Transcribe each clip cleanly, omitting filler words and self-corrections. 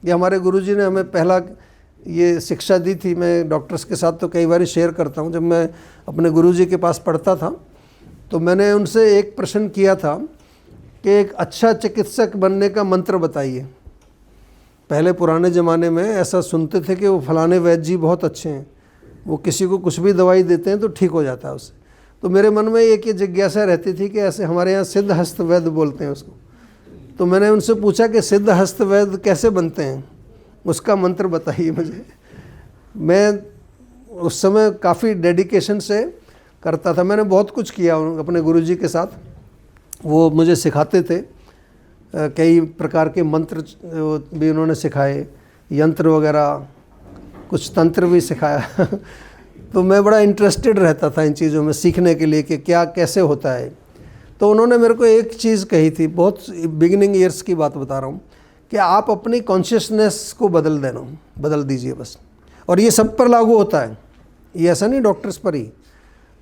ये हमारे गुरुजी ने हमें पहला ये शिक्षा दी थी। मैं डॉक्टर्स के साथ तो कई बार शेयर करता हूँ। जब मैं अपने गुरुजी के पास पढ़ता था तो मैंने उनसे एक प्रश्न किया था कि एक अच्छा चिकित्सक बनने का मंत्र बताइए। पहले पुराने ज़माने में ऐसा सुनते थे कि वो फलाने वैद्य जी बहुत अच्छे हैं, वो किसी को कुछ भी दवाई देते हैं तो ठीक हो जाता है उससे। तो मेरे मन में एक ये जिज्ञासा रहती थी कि ऐसे हमारे यहाँ सिद्ध हस्त वैद्य बोलते हैं उसको। तो मैंने उनसे पूछा कि सिद्ध हस्त वैद्य कैसे बनते हैं, उसका मंत्र बताइए मुझे। मैं उस समय काफ़ी डेडिकेशन से करता था। मैंने बहुत कुछ किया अपने गुरुजी के साथ। वो मुझे सिखाते थे, कई प्रकार के मंत्र भी उन्होंने सिखाए, यंत्र वगैरह, कुछ तंत्र भी सिखाया तो मैं बड़ा इंटरेस्टेड रहता था इन चीज़ों में सीखने के लिए कि क्या कैसे होता है। तो उन्होंने मेरे को एक चीज़ कही थी, बहुत बिगिनिंग ईयर्स की बात बता रहा हूँ, कि आप अपनी कॉन्शियसनेस को बदल दीजिए बस। और ये सब पर लागू होता है, ये ऐसा नहीं डॉक्टर्स पर ही।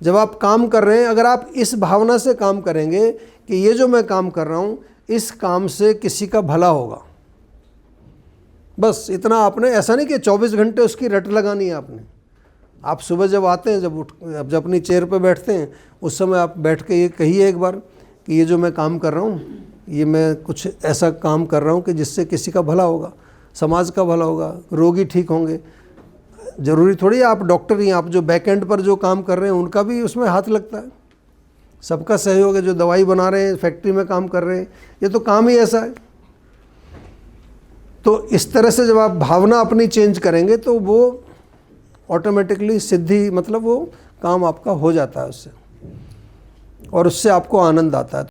जब आप काम कर रहे हैं, अगर आप इस भावना से काम करेंगे कि ये जो मैं काम कर रहा हूँ इस काम से किसी का भला होगा, बस इतना आपने, ऐसा नहीं कि 24 घंटे उसकी रट लगानी है आपने। आप सुबह जब आते हैं, जब अपनी चेयर पे बैठते हैं, उस समय आप बैठ के ये कहिए एक बार कि ये जो मैं काम कर रहा हूँ, ये मैं कुछ ऐसा काम कर रहा हूँ कि जिससे किसी का भला होगा, समाज का भला होगा, रोगी ठीक होंगे। ज़रूरी थोड़ी है आप डॉक्टर ही, आप जो बैक एंड पर जो काम कर रहे हैं उनका भी उसमें हाथ लगता है, सबका सहयोग है। जो दवाई बना रहे हैं, फैक्ट्री में काम कर रहे हैं, ये तो काम ही ऐसा है। तो इस तरह से जब आप भावना अपनी चेंज करेंगे तो वो ऑटोमेटिकली सिद्धि, मतलब वो काम आपका हो जाता है उससे, और उससे आपको आनंद आता है।